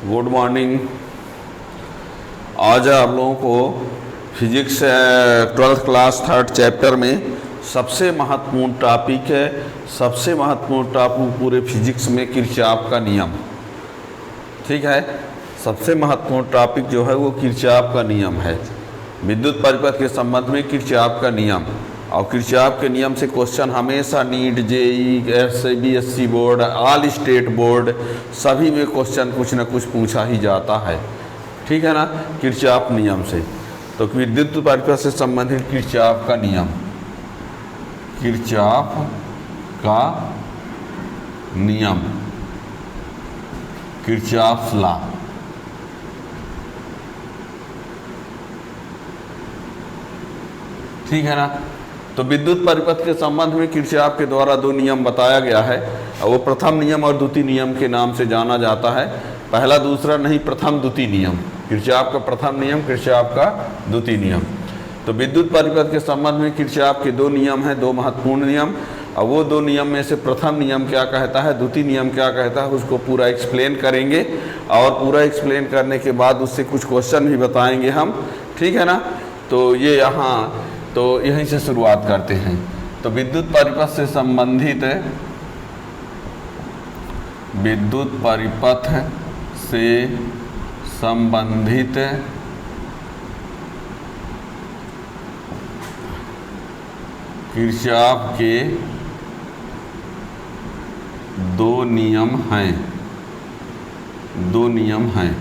Good morning. आज आप लोगों को physics 12th class 3rd chapter में सबसे महत्वपूर्ण टॉपिक है। सबसे महत्वपूर्ण टॉपिक पूरे फिजिक्स में किरचॉफ का नियम, ठीक है। सबसे महत्वपूर्ण टॉपिक जो है वो किरचॉफ का नियम है। विद्युत परिपथ के संबंध में किरचॉफ का नियम, और किरचॉफ के नियम से क्वेश्चन हमेशा NEET, JEE, CBSE board, all state board सभी में क्वेश्चन कुछ न कुछ पूछा ही जाता है, ठीक है ना। किरचॉफ नियम से तो विद्युत परिपथ से संबंधित किरचॉफ का नियम, किरचॉफ का नियम, किरचॉफ्स लॉ, ठीक है ना। तो विद्युत परिपथ के संबंध में किरचॉफ के द्वारा दो नियम बताया गया है, वो प्रथम नियम और द्वितीय नियम के नाम से जाना जाता है। पहला दूसरा नहीं, प्रथम द्वितीय नियम। किरचॉफ का प्रथम नियम, किरचॉफ का द्वितीय नियम। तो विद्युत परिपथ के संबंध में किरचॉफ के दो नियम हैं, दो महत्वपूर्ण नियम। और वो दो नियम में से प्रथम नियम क्या कहता है, द्वितीय नियम क्या कहता है, उसको पूरा एक्सप्लेन करेंगे। और पूरा एक्सप्लेन करने के बाद उससे कुछ क्वेश्चन भी बताएंगे हम, ठीक है ना। तो ये यहाँ तो यहीं से शुरुआत करते हैं। तो विद्युत परिपथ से संबंधित, विद्युत परिपथ से संबंधित किरचॉफ के दो नियम हैं, दो नियम हैं।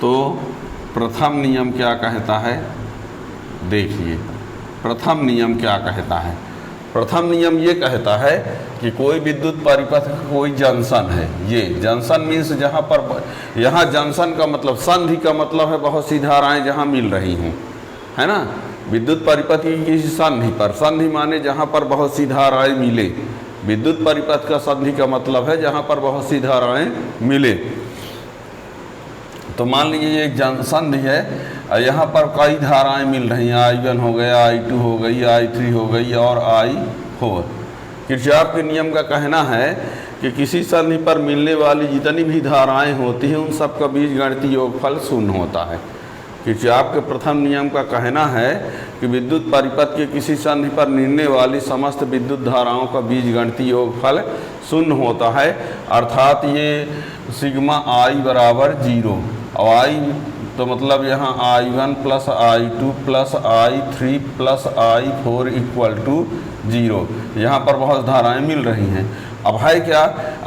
तो प्रथम नियम क्या कहता है, देखिए प्रथम नियम क्या कहता है। प्रथम नियम ये कहता है कि कोई विद्युत परिपथ का कोई जंक्शन है। ये जंक्शन मीन्स जहाँ पर, यहाँ जंक्शन का मतलब, संधि का मतलब है बहुत सी धाराएं जहाँ मिल रही हों, है ना। विद्युत परिपथ की किसी संधि पर, संधि माने जहाँ पर बहुत सी धाराएं मिले। विद्युत परिपथ का संधि का मतलब है जहाँ पर बहुत सी धाराएं मिले। तो मान लीजिए ये एक संधि है, यहाँ पर कई धाराएं मिल रही हैं। I1 हो गया, I2 हो गई, I3 हो गई और I4। किरचॉफ के नियम का कहना है कि किसी संधि पर मिलने वाली जितनी भी धाराएं होती हैं उन सब का बीजगणितीय योगफल शून्य होता है। किरचॉफ के प्रथम नियम का कहना है कि विद्युत परिपथ के किसी संधि पर मिलने वाली समस्त विद्युत धाराओं का बीजगणितीय योगफल शून्य होता है। अर्थात ये सिग्मा I बराबर 0, और I तो मतलब यहाँ I1 plus I2 plus I3 plus I4 equal to 0। यहाँ पर बहुत धाराएं मिल रही हैं। अब है क्या,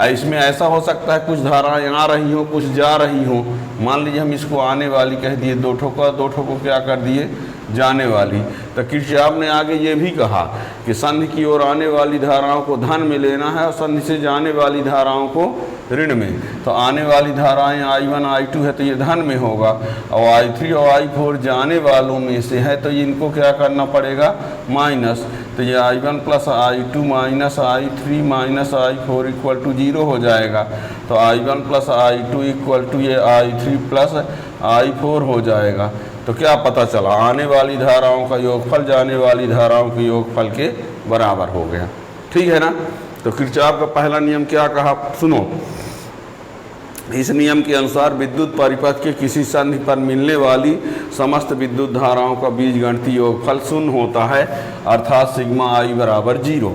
इसमें ऐसा हो सकता है कुछ धाराएं आ रही हो, कुछ जा रही हो। मान लीजिए हम इसको आने वाली कह दिए, दो ठो को क्या कर दिए, जाने वाली। तो किरचॉफ ने आगे ये भी कहा कि संधि की ओर आने वाली धाराओं को धन में लेना है और संधि से जाने वाली धाराओं को ऋण में। तो आने वाली धाराएं I1 I2 है तो ये धन में होगा, और I3 और I4 जाने वालों में से है तो इनको क्या करना पड़ेगा, माइनस। तो ये I1 plus I2 minus I3 minus I4 equal to 0 हो जाएगा। तो I1 plus I2 equal to ये I3 प्लस I4 हो जाएगा। तो क्या पता चला, आने वाली धाराओं का योगफल जाने वाली धाराओं के योगफल के बराबर हो गया, ठीक है ना। तो किरचॉफ का पहला नियम क्या कहा, सुनो। इस नियम के अनुसार विद्युत परिपथ के किसी संधि पर मिलने वाली समस्त विद्युत धाराओं का बीजगणितीय योगफल शून्य होता है, अर्थात सिग्मा I बराबर 0।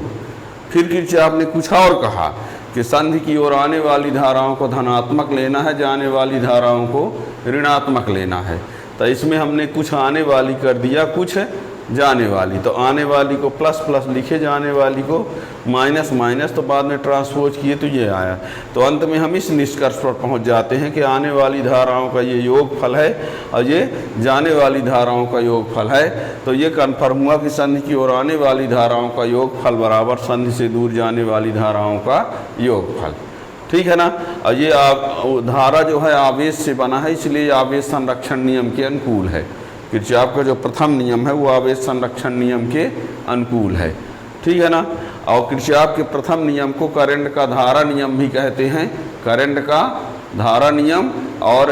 फिर किरचॉफ ने कुछ और कहा कि संधि की ओर आने वाली धाराओं को धनात्मक लेना है, जाने वाली धाराओं को ऋणात्मक लेना है। तो इसमें हमने कुछ आने वाली कर दिया, कुछ जाने वाली। तो आने वाली को प्लस प्लस लिखे, जाने वाली को माइनस माइनस, तो बाद में ट्रांसपोज किए तो ये आया। तो अंत में हम इस निष्कर्ष पर पहुंच जाते हैं कि आने वाली धाराओं का ये योगफल है और ये जाने वाली धाराओं का योगफल है। तो ये कन्फर्म हुआ कि संधि की ओर आने वाली धाराओं का योगफल बराबर संधि से दूर जाने वाली धाराओं का योगफल, ठीक है ना। और ये धारा जो है आवेश से बना है, इसलिए आवेश संरक्षण नियम के अनुकूल है। किरचॉफ का जो प्रथम नियम है वो आवेश संरक्षण नियम के अनुकूल है, ठीक है ना। और किरचॉफ के प्रथम नियम को करंट का धारा नियम भी कहते हैं, करंट का धारा नियम और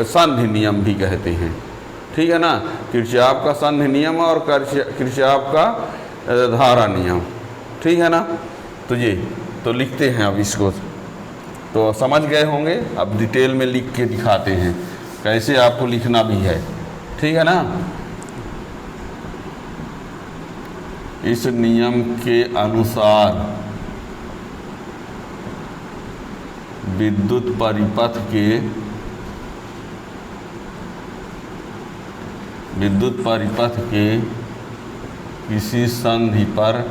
संधि नियम भी कहते हैं, ठीक है ना। किरचॉफ का संधि नियम और किरचॉफ का धारा नियम, ठीक है ना। तो ये तो लिखते हैं अब इसको। तो समझ गए होंगे। अब डिटेल में लिख के दिखाते हैं कैसे आपको लिखना भी है, ठीक है ना। इस नियम के अनुसार विद्युत परिपथ के किसी संधि पर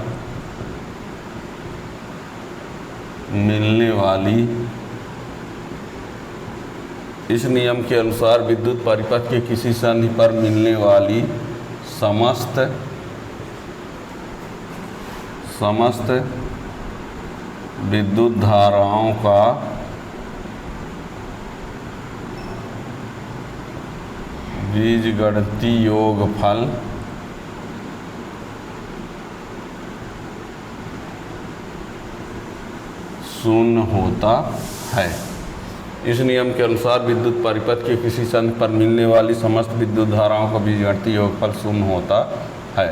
मिलने वाली इस नियम के अनुसार विद्युत परिपथ के किसी संधि पर मिलने वाली समस्त विद्युत धाराओं का बीजगणितीय योगफल शून्य होता है। इस नियम के अनुसार विद्युत परिपथ के किसी संधि पर मिलने वाली समस्त विद्युत धाराओं का बीजगणितीय योगफल शून्य होता है,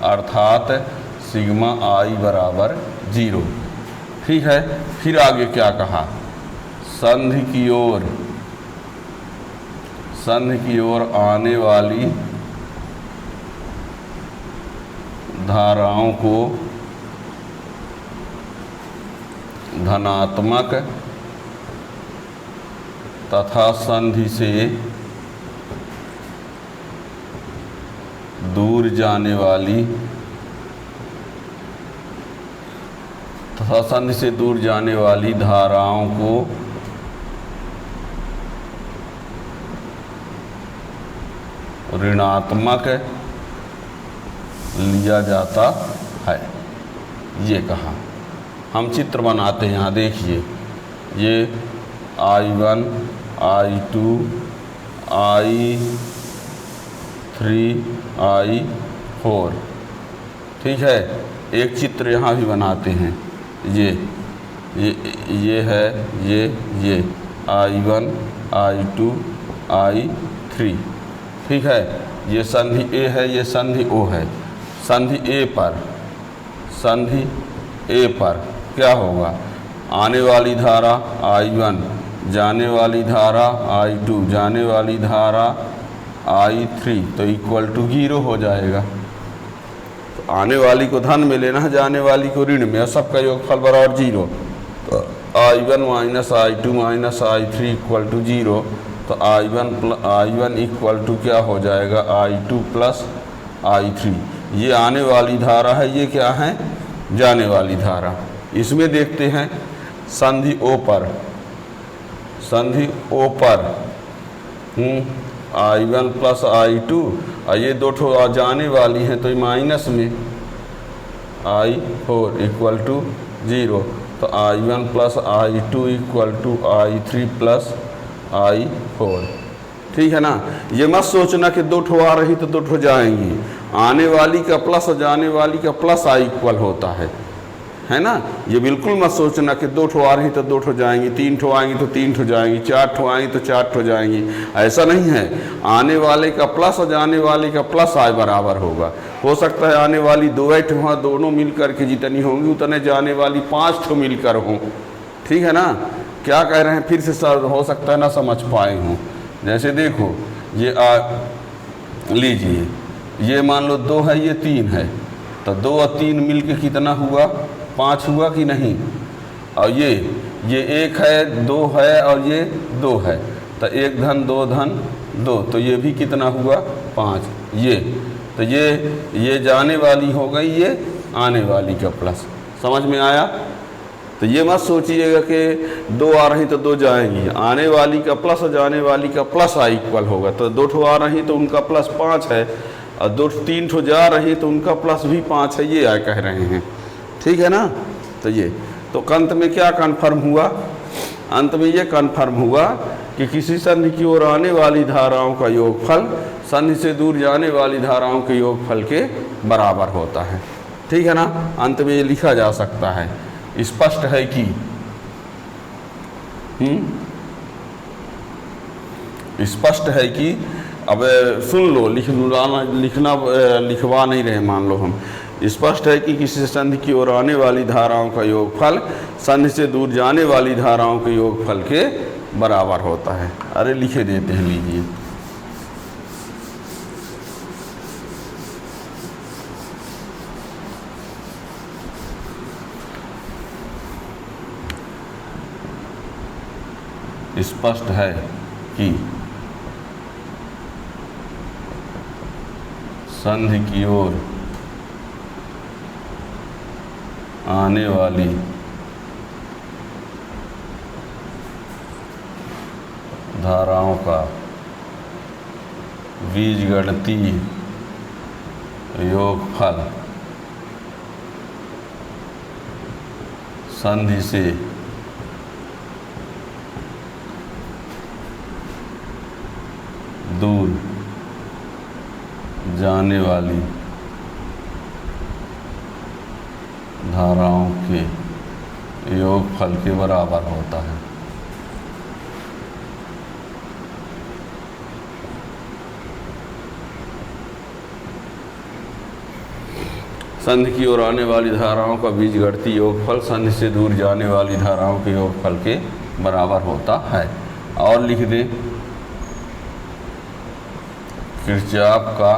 अर्थात सिग्मा आई बराबर 0। ठीक है, फिर आगे क्या कहा, संधि की ओर आने वाली धाराओं को धनात्मक तथा संधि से दूर जाने वाली धाराओं को ऋणात्मक लिया जाता है, ये कहा। हम चित्र बनाते हैं, यहाँ देखिए, ये I1, I2, I3, I4, ठीक है। एक चित्र यहाँ भी बनाते हैं, ये है, ये I1, I2, I3, ठीक है। ये संधि A है, ये संधि O है। संधि A पर क्या होगा, आने वाली धारा I1, जाने वाली धारा I2, जाने वाली धारा I3, तो इक्वल टू 0 हो जाएगा। तो आने वाली को धन में लेना है, जाने वाली को ऋण में, और सबका योगफल बराबर 0। तो I1 minus I2 minus I3 equal to 0। तो I1 इक्वल टू क्या हो जाएगा, I2 प्लस I3। ये आने वाली धारा है, ये क्या है, जाने वाली धारा। इसमें देखते हैं संधि O पर I1 प्लस I2, और ये दो ठो जाने वाली हैं, तो ये माइनस में I4 इक्वल टू 0। तो I1 plus I2 equal to I3 plus I4, ठीक है ना। ये मत सोचना कि दो ठो आ रही तो दो ठो जाएंगी, आने वाली का प्लस और जाने वाली का प्लस I इक्वल होता है ना। ये बिल्कुल मत सोचना कि दो ठो आ रही तो दो ठो जाएंगी, तीन ठो आएंगी तो तीन ठो जाएंगी, चार ठो आएंगी तो चार ठो जाएंगी, ऐसा नहीं है। आने वाले का प्लस और जाने वाले का प्लस I बराबर होगा। हो सकता है आने वाली 2 ठो हाँ, दोनों मिलकर के जितनी होंगी उतने जाने वाली 5 ठो मिलकर हों, ठीक है ना। क्या कह रहे हैं फिर से सर, हो सकता है ना समझ पाए हों। जैसे देखो, ये लीजिए, ये मान लो 2 है, ये 3 है, तो 2 और 3 मिल के कितना हुआ, 5 हुआ कि नहीं। और ये 1 है, 2 है और ये 2 है, तो 1 धन 2 धन 2, तो ये भी कितना हुआ, 5। तो ये जाने वाली हो गई, ये आने वाली का प्लस। समझ में आया। तो ये मत सोचिएगा कि 2 आ रही तो 2 जाएंगी, आने वाली का प्लस और जाने वाली का प्लस I इक्वल होगा। तो 2 ठो आ रही तो उनका प्लस 5 है, और 3 ठो जा रही तो उनका प्लस भी 5 है, ये कह रहे हैं, ठीक है ना। तो ये तो अंत में क्या कन्फर्म हुआ, अंत में ये कन्फर्म हुआ कि किसी संधि की ओर आने वाली धाराओं का योगफल संधि से दूर जाने वाली धाराओं के योगफल के बराबर होता है, ठीक है ना। अंत में ये लिखा जा सकता है। स्पष्ट है कि स्पष्ट है कि अब सुन लो, लिखवा नहीं रहे, मान लो हम स्पष्ट है कि किसी संधि की ओर आने वाली धाराओं का योगफल संधि से दूर जाने वाली धाराओं के योगफल के बराबर होता है। अरे लिखे देते हैं, लीजिए। स्पष्ट है कि संधि की ओर आने वाली धाराओं का बीजगणितीय योगफल संधि से दूर जाने वाली धाराओं के योगफल के बराबर होता है। संधि की ओर आने वाली धाराओं का बीजगणितीय योगफल संधि से दूर जाने वाली धाराओं के योगफल के बराबर होता है। और लिख दें, किरचॉफ का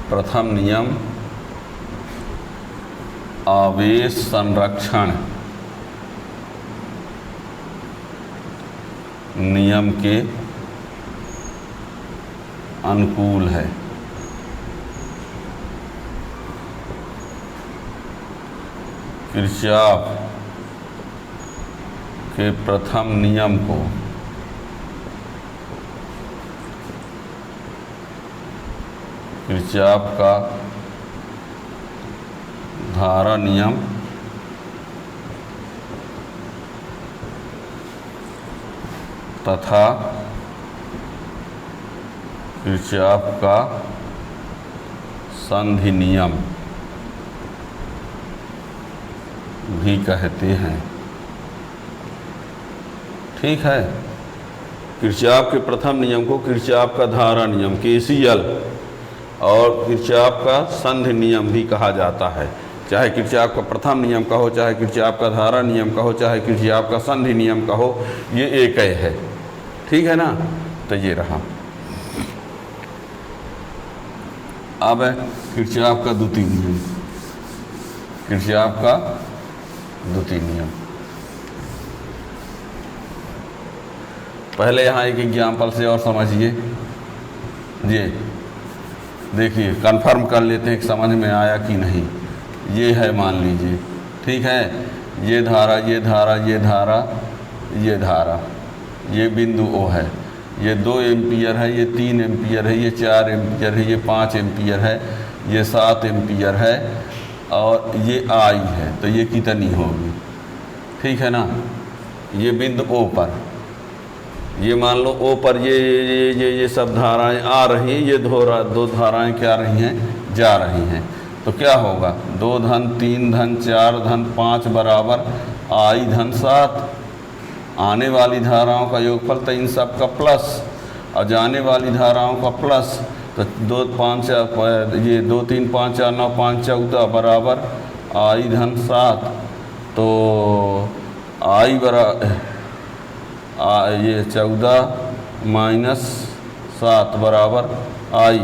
प्रथम नियम आवेश संरक्षण नियम के अनुकूल है। किरचॉफ के प्रथम नियम को किरचॉफ का धारा नियम तथा किरचॉफ का संधि नियम भी कहते हैं। ठीक है, किरचॉफ के प्रथम नियम को किरचॉफ का धारा नियम KCL और किरचॉफ का संधि नियम भी कहा जाता है। चाहे किरचॉफ का प्रथम नियम का हो, चाहे किरचॉफ का धारा नियम का हो, चाहे किरचॉफ का संधि नियम का हो, ये एक ही है। ठीक है ना। तो ये रहा। अब है किरचॉफ का द्वितीय नियम। किरचॉफ का द्वितीय नियम, पहले यहाँ एक एग्जाम्पल से और समझिए। ये देखिए, कंफर्म कर लेते हैं कि समझ में आया कि नहीं। ये है, मान लीजिए, ठीक है, ये धारा, ये धारा, ये धारा, ये धारा, ये बिंदु O है, ये 2 एम्पियर है, ये 3 एम्पियर है, ये 4 एम्पियर है, ये 5 एम्पियर है, ये 7 एम्पियर है और ये I है। तो ये कितनी होगी? ठीक है ना। ये बिंदु O पर, ये मान लो O पर ये सब धाराएं आ रही हैं, ये दो धाराएं क्या रही हैं? जा रही हैं। तो क्या होगा? 2 धन 3 धन 4 धन 5 बराबर I धन 7। आने वाली धाराओं का योगफल तो इन सब का प्लस और जाने वाली धाराओं का प्लस। तो 2 5 ये 2 3 5 4 9 5 14 बराबर I धन 7। तो I बराबर ये 14 माइनस 7 बराबर I।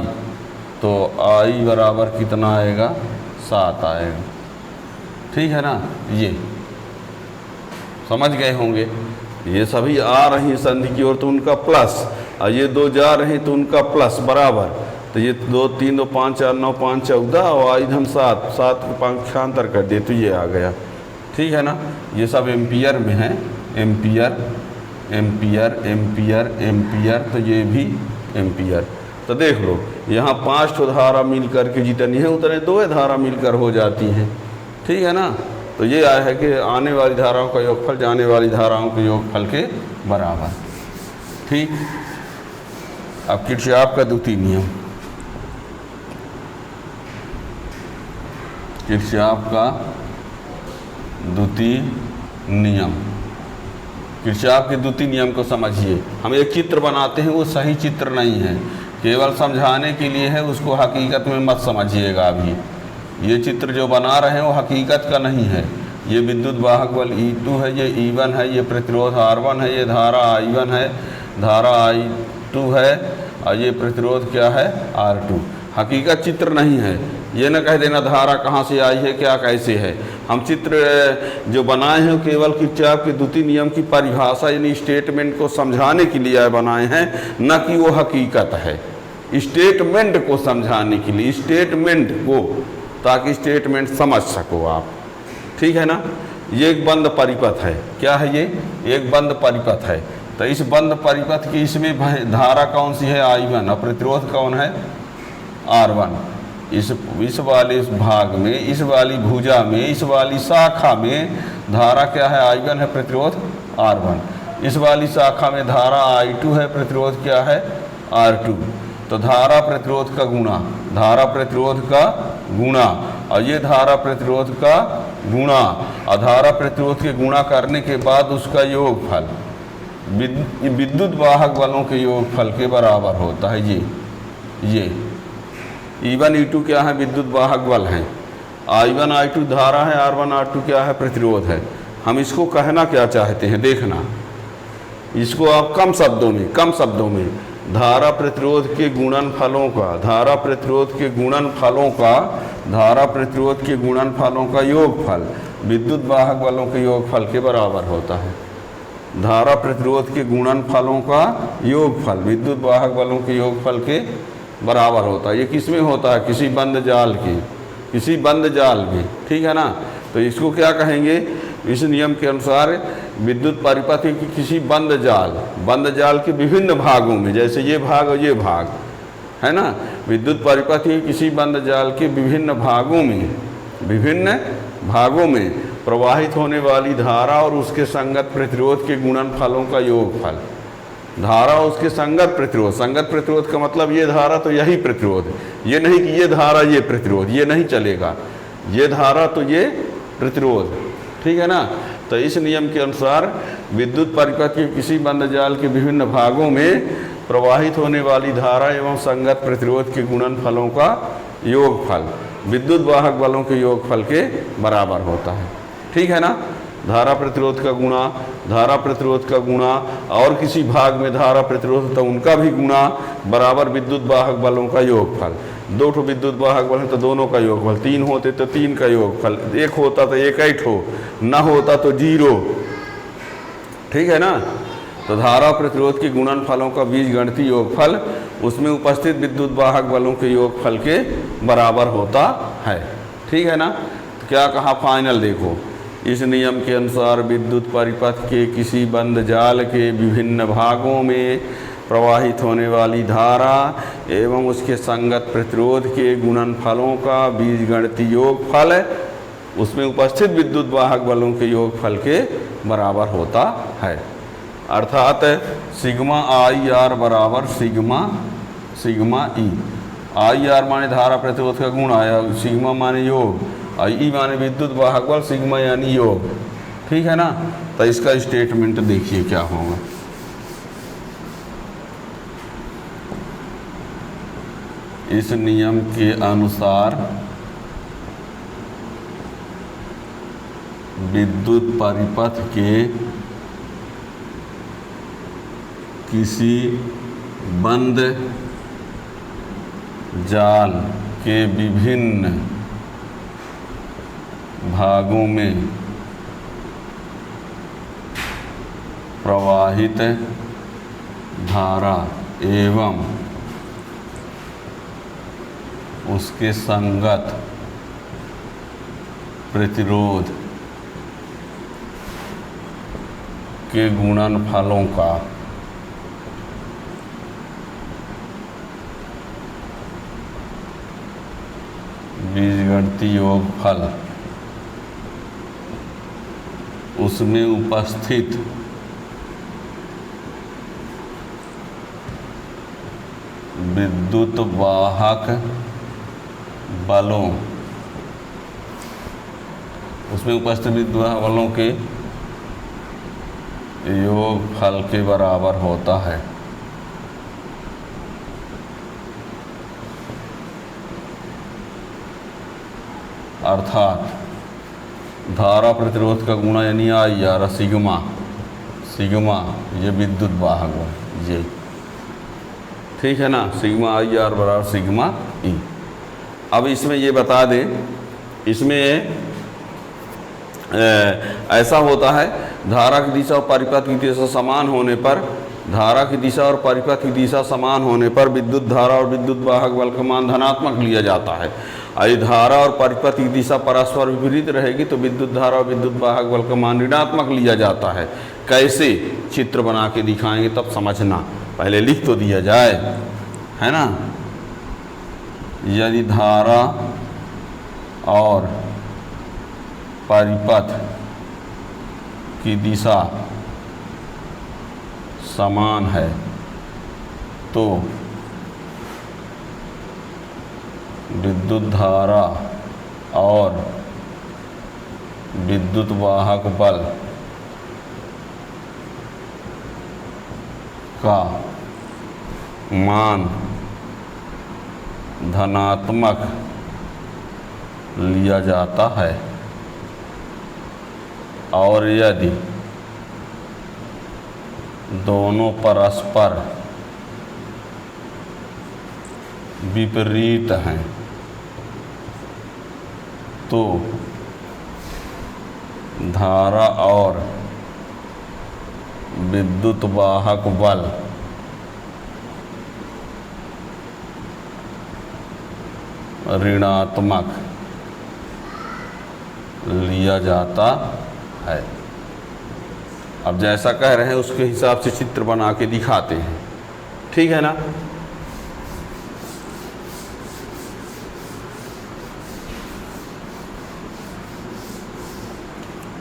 तो I बराबर कितना आएगा? 7 आएगा। ठीक है ना। ये समझ गए होंगे। ये सभी आ रही संधि की ओर तो उनका प्लस, और ये 2 जा रहे तो उनका प्लस बराबर। तो ये 2 3 2 5 4 9 5 14 और I धन 7 7 को पांख्यांतर कर दे तो ये आ गया। ठीक है ना। ये सब एम्पियर में है, एम्पियर एम्पियर एम्पियर एम्पियर, तो ये भी एम्पियर। तो देख लो, यहाँ 5 ठो धारा मिल कर के जितनी है उतने 2 धारा मिलकर हो जाती हैं। ठीक है ना। तो ये आया है कि आने वाली धाराओं का योगफल जाने वाली धाराओं के योगफल के बराबर। ठीक। अब किरचॉफ का द्वितीय नियम, किरचॉफ का द्वितीय नियम। किरचॉफ के द्वितीय नियम को समझिए। हम एक चित्र बनाते हैं, वो सही चित्र नहीं है। केवल समझाने के लिए है, उसको हकीकत में मत समझिएगा। अभी ये चित्र जो बना रहे हैं वो हकीकत का नहीं है। ये विद्युत वाहक बल E2 है, ये E1 है, ये प्रतिरोध R1 है, ये धारा I1 है, धारा I2 है, और ये प्रतिरोध क्या है R2। हकीकत चित्र नहीं है। ये न कह देना धारा कहाँ से आई है, क्या कैसे है। हम चित्र जो बनाए हैं केवल किरचॉफ के द्वितीय नियम की परिभाषा यानी स्टेटमेंट को समझाने के लिए बनाए हैं, न कि वो हकीकत है। स्टेटमेंट को समझाने के लिए, स्टेटमेंट को, ताकि स्टेटमेंट समझ सको आप। ठीक है ना। ये एक बंद परिपथ है। क्या है ये? एक बंद परिपथ है। तो इस बंद परिपथ की इसमें धारा कौन सी है? I1, और प्रतिरोध कौन है? R1। इस वाले भाग में, इस वाली भुजा में, इस वाली शाखा में धारा क्या है? I1 है, प्रतिरोध R1। इस वाली शाखा में धारा I2 है, प्रतिरोध क्या है? R2। तो धारा प्रतिरोध का गुणा, धारा प्रतिरोध का गुणा, और ये धारा प्रतिरोध का गुणा, और धारा प्रतिरोध के गुणा करने के बाद उसका योगफल विद्युत वाहक बलों के योगफल के बराबर होता है। ये E1 E2 क्या है? विद्युत वाहक बल हैं। I1 I2 धारा है, R1 R2 क्या है? प्रतिरोध है। हम इसको कहना क्या चाहते हैं देखना। इसको आप कम शब्दों में धारा प्रतिरोध के गुणनफलों का, धारा प्रतिरोध के गुणनफलों का योगफल विद्युत वाहक बलों के योगफल के बराबर होता है। धारा प्रतिरोध के गुणनफलों का योगफल विद्युत वाहक बलों के योगफल के बराबर होता है। ये किस में होता है? किसी बंद जाल में। ठीक है ना। तो इसको क्या कहेंगे? इस नियम के अनुसार विद्युत परिपथ की किसी बंद जाल के विभिन्न भागों में, जैसे ये भाग और ये भाग है ना, विद्युत परिपथ की किसी बंद जाल के विभिन्न भागों में प्रवाहित होने वाली धारा और उसके संगत प्रतिरोध के गुणनफलों का योगफल। धारा उसके संगत प्रतिरोध का मतलब ये धारा तो यही प्रतिरोध, ये नहीं कि ये धारा ये प्रतिरोध, ये नहीं चलेगा। ये धारा तो ये प्रतिरोध। ठीक है ना। तो इस नियम के अनुसार विद्युत परिपथ के किसी बंद जाल के विभिन्न भागों में प्रवाहित होने वाली धारा एवं संगत प्रतिरोध के गुणनफलों का योगफल विद्युत वाहक बलों के योगफल के बराबर होता है। ठीक है ना। धारा प्रतिरोध का गुणा और किसी भाग में धारा प्रतिरोध तो उनका भी गुणा बराबर विद्युत वाहक बलों का योगफल। 2 ठो विद्युत वाहक बल है तो दोनों का योगफल, 3 होते तो 3 का योगफल, 1 होता तो 1 ठो, न होता तो 0। ठीक है ना। तो धारा प्रतिरोध के गुणनफलों का बीजगणितीय योगफल उसमें उपस्थित विद्युत वाहक बलों के योगफल के बराबर होता है। ठीक है ना। तो क्या कहा फाइनल देखो। इस नियम के अनुसार विद्युत परिपथ के किसी बंद जाल के विभिन्न भागों में प्रवाहित होने वाली धारा एवं उसके संगत प्रतिरोध के गुणनफलों का बीजगणितीय योगफल उसमें उपस्थित विद्युत वाहक बलों के योगफल के बराबर होता है। अर्थात सिग्मा IR बराबर सिग्मा E। IR माने धारा प्रतिरोध का गुण आया, सिग्मा माने योग, E माने विद्युत वाहक बल, सिग्मा यानी योग। ठीक है ना। तो इसका स्टेटमेंट देखिए क्या होगा। इस नियम के अनुसार विद्युत परिपथ के किसी बंद जाल के विभिन्न भागों में प्रवाहित धारा एवं उसके संगत प्रतिरोध के गुणनफलों का बीजगणितीय योगफल उसमें उपस्थित विद्युत वाहक बलों के योगफल के बराबर होता है। अर्थात धारा प्रतिरोध का गुणा यानी आई आर सिग्मा, सिग्मा ये विद्युत वाहक बल ये, ठीक है ना, सिग्मा आई आर बराबर सिग्मा ई। अब इसमें ये बता दें, इसमें ऐसा होता है, धारा की दिशा और परिपथ की दिशा समान होने पर, धारा की दिशा और परिपथ की दिशा समान होने पर विद्युत धारा और विद्युत वाहक बल का मान धनात्मक लिया जाता है। यदि धारा और परिपथ की दिशा परस्पर विपरीत रहेगी तो विद्युत धारा और विद्युत वाहक बल का मान ऋणात्मक लिया जाता है। कैसे, चित्र बना के दिखाएंगे तब समझना, पहले लिख तो दिया जाए, है ना। यदि धारा और परिपथ की दिशा समान है तो विद्युत धारा और विद्युत वाहक बल का मान धनात्मक लिया जाता है। और यदि दोनों परस्पर विपरीत हैं तो धारा और विद्युत वाहक बल ऋणात्मक लिया जाता है। अब जैसा कह रहे हैं उसके हिसाब से चित्र बना के दिखाते हैं, ठीक है ना।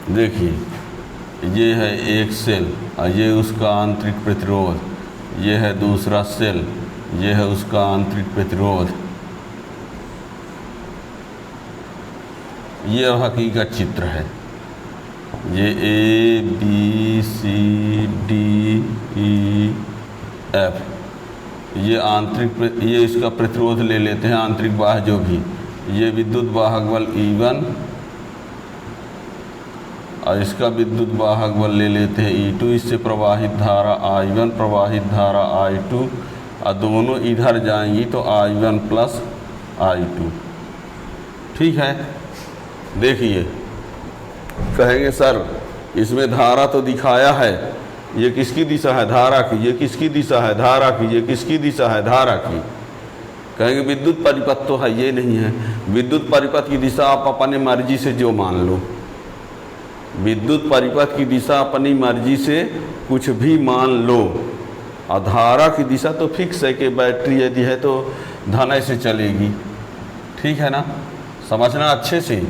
देखिए, ये है एक सेल और ये उसका आंतरिक प्रतिरोध, ये है दूसरा सेल, ये है उसका आंतरिक प्रतिरोध। ये हकीकत चित्र है। ये A B C D E F, ये आंतरिक, ये इसका प्रतिरोध ले लेते हैं, आंतरिक बाह्य जो भी, ये विद्युत वाहक बल E1 और इसका विद्युत वाहक बल ले लेते हैं E2। इससे प्रवाहित धारा I1, प्रवाहित धारा I2, और दोनों इधर जाएंगी तो I1 प्लस I2, ठीक है। देखिए, कहेंगे सर इसमें धारा तो दिखाया है, ये किसकी दिशा है, धारा की, ये किसकी दिशा है, धारा की, ये किसकी दिशा है, धारा की। कहेंगे विद्युत परिपथ तो है, ये नहीं है। विद्युत परिपथ की दिशा आप अपने मर्जी से जो मान लो, विद्युत परिपथ की दिशा अपनी मर्जी से कुछ भी मान लो, और धारा की दिशा तो फिक्स है कि बैटरी यदि है तो धन से चलेगी, ठीक है ना। समझना अच्छे से,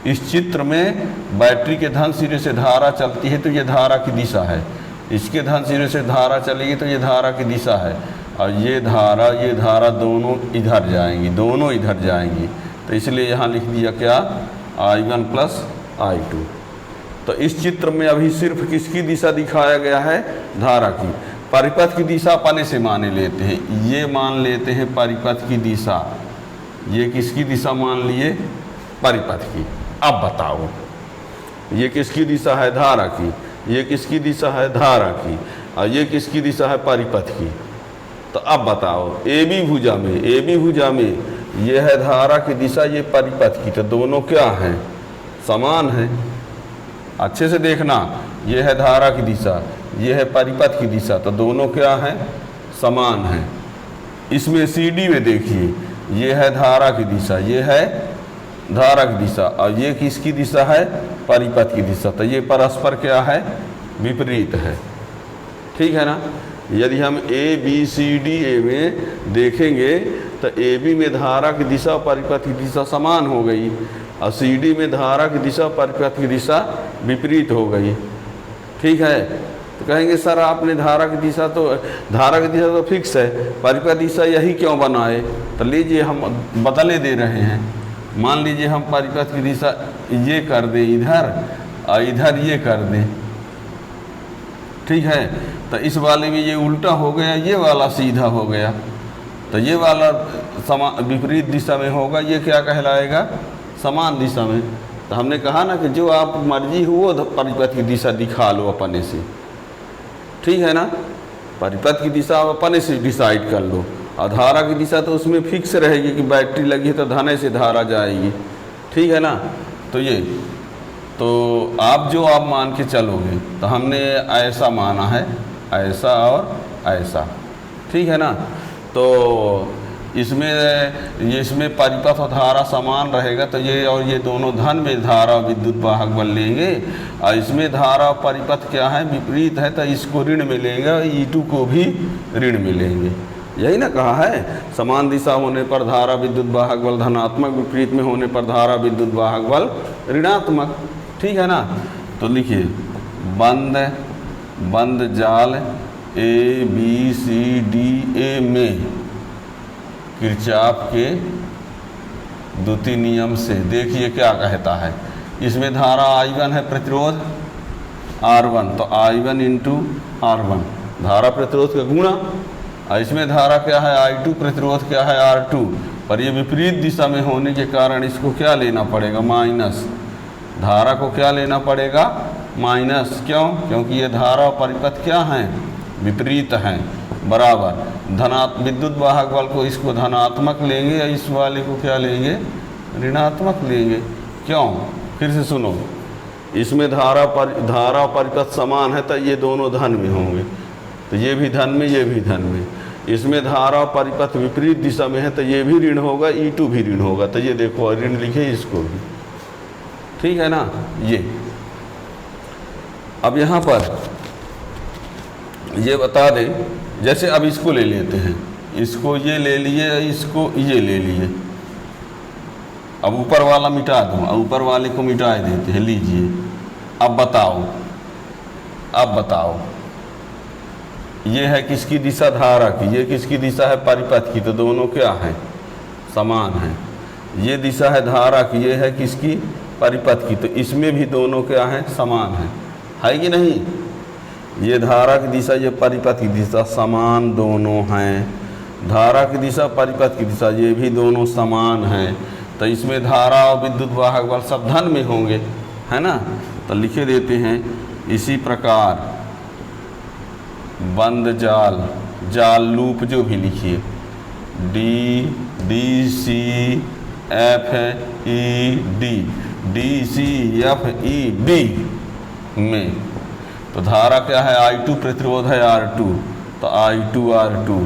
इस चित्र में बैटरी के धन सिरे से धारा चलती है तो ये धारा की दिशा है, इसके धन सिरे से धारा चलेगी तो ये धारा की दिशा है, और ये धारा दोनों इधर जाएंगी, दोनों इधर जाएंगी। तो इसलिए यहाँ लिख दिया क्या, I1 प्लस I2। तो इस चित्र में अभी सिर्फ किसकी दिशा दिखाया गया है, धारा की। परिपथ की दिशा अपने से माने लेते हैं, ये मान लेते हैं परिपथ की दिशा, ये किसकी दिशा मान लिए, परिपथ की। अब बताओ, ये किसकी दिशा है, धारा की, ये किसकी दिशा है, धारा की, और ये किसकी दिशा है, परिपथ की। तो अब बताओ, ए बी भुजा में ये है धारा की दिशा, ये परिपथ की, तो दोनों क्या हैं, समान हैं। अच्छे से देखना, ये है धारा की दिशा, ये है परिपथ की दिशा, तो दोनों क्या हैं, समान हैं। इसमें CD में देखिए, ये है धारा की दिशा, ये है धारा की दिशा, और ये किसकी दिशा है, परिपथ की दिशा, तो ये परस्पर क्या है, विपरीत है, ठीक है ना। यदि हम ABCDA में देखेंगे तो AB में धारा की दिशा और परिपथ की दिशा समान हो गई, और CD में धारा की दिशा और परिपथ की दिशा विपरीत हो गई, ठीक है। तो कहेंगे सर आपने धारा की दिशा तो फिक्स है, परिपथ दिशा यही क्यों बनाए। तो लीजिए हम बदले दे रहे हैं, मान लीजिए हम परिपथ की दिशा ये कर दें इधर, और इधर ये कर दें, ठीक है। तो इस वाले में ये उल्टा हो गया, ये वाला सीधा हो गया, तो ये वाला विपरीत दिशा में होगा, ये क्या कहलाएगा, समान दिशा में। तो हमने कहा ना कि जो आप मर्जी हो वो परिपथ की दिशा दिखा लो अपने से, ठीक है ना। परिपथ की दिशा आप अपने से डिसाइड कर लो, और धारा की दिशा तो उसमें फिक्स रहेगी कि बैटरी लगी है तो धने से धारा जाएगी, ठीक है ना। तो ये तो आप जो आप मान के चलोगे, तो हमने ऐसा माना है, ऐसा और ऐसा, ठीक है ना। तो इसमें परिपथ और धारा समान रहेगा, तो ये और ये दोनों धन में धारा विद्युत वाहक बल लेंगे, और इसमें धारा और परिपथ क्या है, विपरीत है, तो इसको ऋण में लेंगे और E2 को भी ऋण में लेंगे। यही ना कहा है, समान दिशा होने पर धारा विद्युत वाहक बल धनात्मक, विपरीत में होने पर धारा विद्युत वाहक बल ऋणात्मक, ठीक है ना। तो लिखिए बंद जाल ABCDA में किरचॉफ के द्वितीय नियम से देखिए क्या कहता है। इसमें धारा I1 है, प्रतिरोध R1, तो I1 इंटू R1 धारा प्रतिरोध का गुणा, और इसमें धारा क्या है I2, प्रतिरोध क्या है R2, पर ये विपरीत दिशा में होने के कारण इसको क्या लेना पड़ेगा, माइनस। धारा को क्या लेना पड़ेगा, माइनस। क्यों? क्योंकि ये धारा और परिपथ क्या हैं, विपरीत हैं, बराबर। विद्युत वाहक बल को इसको धनात्मक लेंगे या इस वाले को क्या लेंगे, ऋणात्मक लेंगे। क्यों? फिर से सुनो, इसमें धारा परिपथ समान है, तो ये दोनों धन में होंगे, तो ये भी धन में, ये भी धन में। इसमें धारा परिपथ विपरीत दिशा में है, तो ये भी ऋण होगा, E2 भी ऋण होगा, तो ये देखो ऋण लिखे इसको भी, ठीक है ना। ये अब यहाँ पर ये बता दें, जैसे अब इसको ले लेते हैं, इसको ये ले लिए, इसको ये ले लिए, अब ऊपर वाला मिटा दूँ, अब ऊपर वाले को मिटा देते हैं, लीजिए। अब बताओ ये है किसकी दिशा, धारा की, ये किसकी दिशा है, परिपथ की, तो दोनों क्या हैं, समान हैं। ये दिशा है धारा की, ये है किसकी, परिपथ की, तो इसमें भी दोनों क्या हैं, समान है कि नहीं। ये धारा की दिशा, ये परिपथ की दिशा, समान दोनों हैं। धारा की दिशा, परिपथ की दिशा, ये भी दोनों समान हैं, तो इसमें धारा और विद्युत वाहक बल सब धन में होंगे, है ना। तो लिखे देते हैं इसी प्रकार बंद जाल लूप जो भी लिखिए, DCFED में, तो धारा क्या है I2, प्रतिरोध है R2, तो I2R2।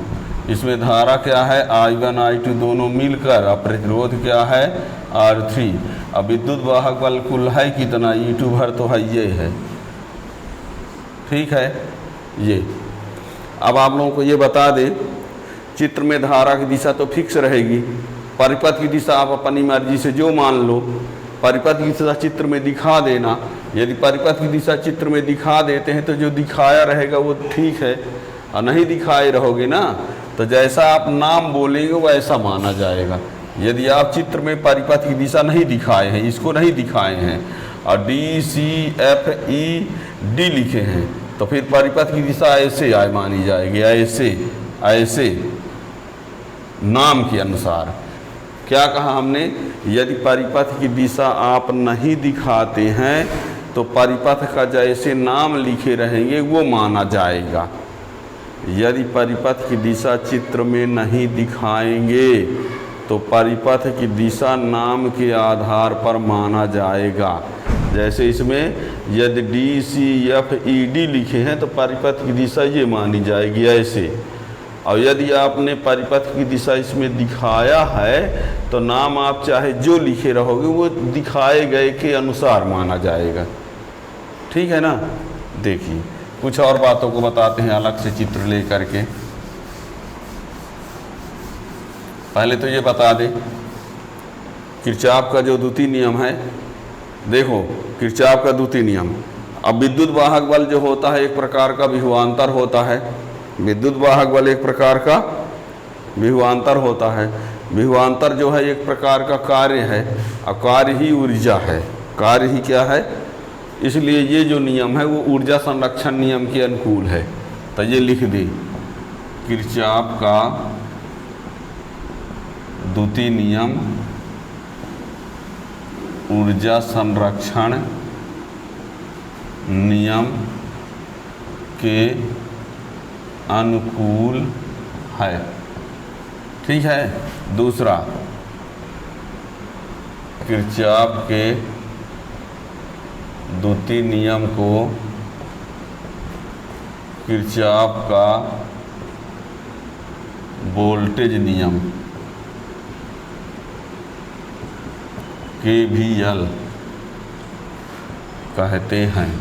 इसमें धारा क्या है I1 I2 दोनों मिलकर, अब प्रतिरोध क्या है R3। अब विद्युत वाहक बल कुल है कितना, E2 भर तो है, ये है, ठीक है। ये अब आप लोगों को ये बता दें, चित्र में धारा की दिशा तो फिक्स रहेगी, परिपथ की दिशा आप अपनी मर्जी से जो मान लो, परिपथ की दिशा चित्र में दिखा देना। यदि परिपथ की दिशा चित्र में दिखा देते हैं तो जो दिखाया रहेगा वो ठीक है, और नहीं दिखाए रहोगे ना तो जैसा आप नाम बोलेंगे वैसा माना जाएगा। यदि आप चित्र में परिपथ की दिशा नहीं दिखाए हैं, इसको नहीं दिखाए हैं, और DCFED लिखे हैं, तो फिर परिपथ की दिशा ऐसे आए मानी जाएगी, ऐसे नाम के अनुसार। क्या कहा हमने, यदि परिपथ की दिशा आप नहीं दिखाते हैं तो परिपथ का जैसे नाम लिखे रहेंगे वो माना जाएगा। यदि परिपथ की दिशा चित्र में नहीं दिखाएंगे तो परिपथ की दिशा नाम के आधार पर माना जाएगा। जैसे इसमें यदि DCFED लिखे हैं तो परिपथ की दिशा ये मानी जाएगी ऐसे, और यदि आपने परिपथ की दिशा इसमें दिखाया है तो नाम आप चाहे जो लिखे रहोगे वो दिखाए गए के अनुसार माना जाएगा, ठीक है ना। देखिए कुछ और बातों को बताते हैं अलग से चित्र ले करके। पहले तो ये बता दें किरचॉफ का जो द्वितीय नियम है, देखो किरचॉफ का द्वितीय नियम। अब विद्युत वाहक बल जो होता है एक प्रकार का विभवांतर होता है, विद्युत वाहक बल एक प्रकार का विभवांतर होता है। विभवांतर जो है एक प्रकार का कार्य है, और कार्य ही ऊर्जा है, कार्य ही क्या है। इसलिए ये जो नियम है वो ऊर्जा संरक्षण नियम के अनुकूल है। तो ये लिख दे किरचॉफ का द्वितीय नियम ऊर्जा संरक्षण नियम के अनुकूल है। ठीक है। दूसरा, किरचॉफ के द्वितीय नियम को किरचॉफ का वोल्टेज नियम KVL कहते हैं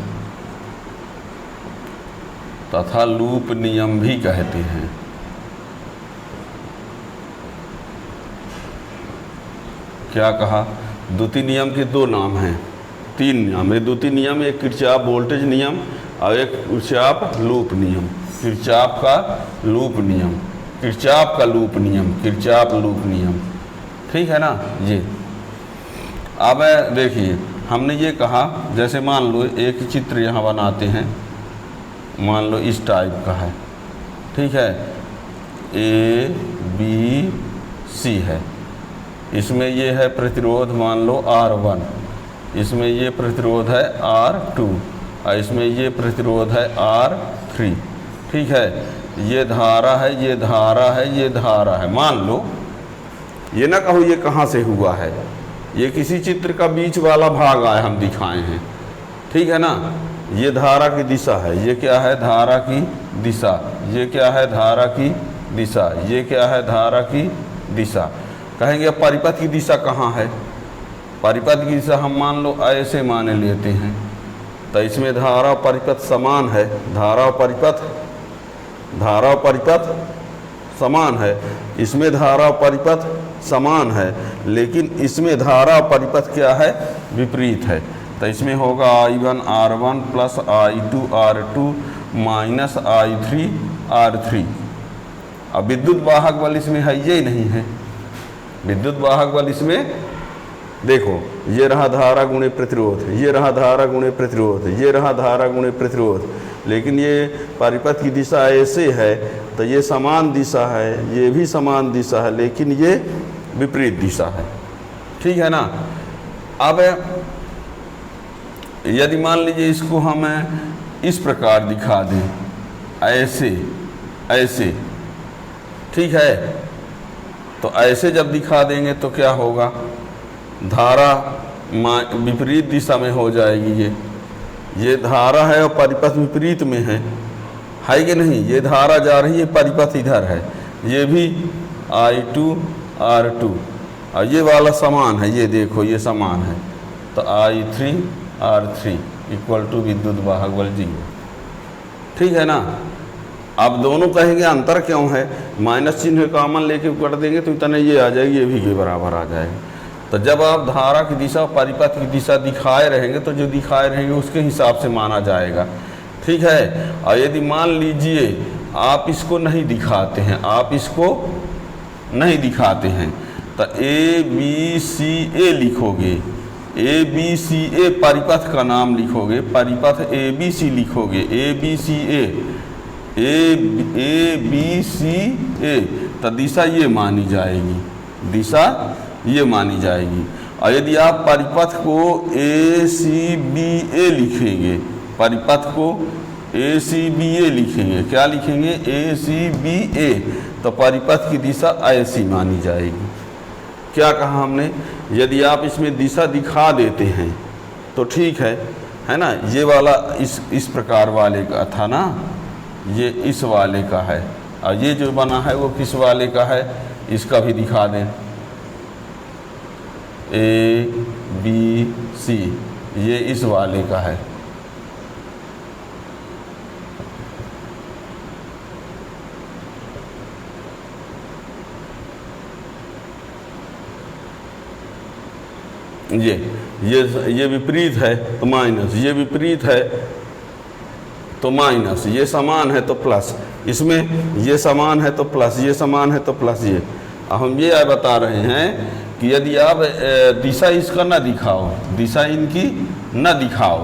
तथा लूप नियम भी कहते हैं। क्या कहा? द्वितीय नियम के दो नाम हैं, तीन नियम है। द्वितीय नियम एक किरचॉफ वोल्टेज नियम और एक किरचॉफ लूप नियम। किरचॉफ का लूप नियम, किरचॉफ का लूप नियम, किरचॉफ लूप नियम। ठीक है ना जी। अब देखिए, हमने ये कहा, जैसे मान लो एक चित्र यहाँ बनाते हैं, मान लो इस टाइप का है। ठीक है, ABC है, इसमें ये है प्रतिरोध मान लो R1, इसमें ये प्रतिरोध है R2 और इसमें ये प्रतिरोध है R3। ठीक है, ये धारा है, ये धारा है, ये धारा है। मान लो, ये ना कहो ये कहाँ से हुआ है, ये किसी चित्र का बीच वाला भाग आया, हम दिखाए हैं। ठीक है ना। ये धारा की दिशा है, ये क्या है? धारा की दिशा। ये क्या है? धारा की दिशा। ये क्या है? धारा की दिशा। कहेंगे अब परिपथ की दिशा कहाँ है? परिपथ की दिशा हम मान लो ऐसे माने लेते हैं, तो इसमें धारा और परिपथ समान है। धारा और परिपथ समान है, इसमें धारा और परिपथ समान है, लेकिन इसमें धारा और परिपथ क्या है? विपरीत है। तो इसमें होगा I1 R1 plus I2 R2 minus I3 R3। अब विद्युत वाहक बल इसमें है ये नहीं है। विद्युत वाहक बल इसमें देखो, ये रहा धारा गुणे प्रतिरोध, ये रहा धारा गुणे प्रतिरोध, ये रहा धारा गुणे प्रतिरोध, लेकिन ये परिपथ की दिशा ऐसे है तो ये समान दिशा है, ये भी समान दिशा है, लेकिन ये विपरीत दिशा है। ठीक है ना। अब यदि मान लीजिए इसको हम इस प्रकार दिखा दें, ऐसे ऐसे, ठीक है, तो ऐसे जब दिखा देंगे तो क्या होगा? धारा विपरीत दिशा में हो जाएगी। ये धारा है और परिपथ विपरीत में है कि नहीं? ये धारा जा रही है, परिपथ इधर है, ये भी I2 R2 और ये वाला समान है, ये देखो ये समान है, तो I3 R3 इक्वल टू विद्युत वाहक बल 0। ठीक है ना। अब दोनों कहेंगे अंतर क्यों है? माइनस चिन्ह कॉमन लेके कर देंगे तो इतना ये आ जाएगी, ये भी के बराबर आ जाएगा। तो जब आप धारा की दिशा और परिपथ की दिशा दिखाए रहेंगे तो जो दिखाए रहेंगे उसके हिसाब से माना जाएगा। ठीक है। और यदि मान लीजिए आप इसको नहीं दिखाते हैं, आप इसको नहीं दिखाते हैं, तो ABCA लिखोगे, ABCA परिपथ का नाम लिखोगे, परिपथ ABC लिखोगे, ABCA तो दिशा ये मानी जाएगी, दिशा ये मानी जाएगी। और यदि आप परिपथ को ACBA लिखेंगे, परिपथ को ACBA लिखेंगे, क्या लिखेंगे? ACBA, तो परिपथ की दिशा ऐसी मानी जाएगी। क्या कहा हमने? यदि आप इसमें दिशा दिखा देते हैं तो ठीक है ना। ये वाला इस प्रकार वाले का था ना, ये इस वाले का है, और ये जो बना है वो किस वाले का है? इसका भी दिखा दें, ABC, ये इस वाले का है। ये विपरीत है तो माइनस, ये विपरीत है तो माइनस, ये समान है तो प्लस, इसमें ये समान है तो प्लस, ये समान है तो प्लस। ये अब हम ये बता रहे हैं कि यदि आप दिशा इसका न दिखाओ, दिशा इनकी न दिखाओ,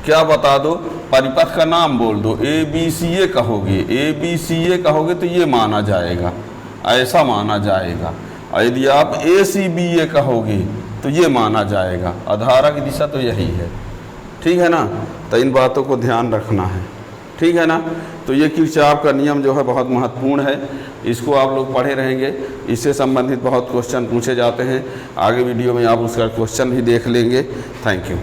क्या बता दो? परिपथ का नाम बोल दो, ABCA कहोगे, ABCA कहोगे तो ये माना जाएगा, ऐसा माना जाएगा। और यदि आप ACBA कहोगे तो ये माना जाएगा। धारा की दिशा तो यही है, ठीक है ना। तो इन बातों को ध्यान रखना है, ठीक है ना। तो ये किरचॉफ का नियम जो है बहुत महत्वपूर्ण है, इसको आप लोग पढ़े रहेंगे। इससे संबंधित बहुत क्वेश्चन पूछे जाते हैं, आगे वीडियो में आप उसका क्वेश्चन भी देख लेंगे। Thank you.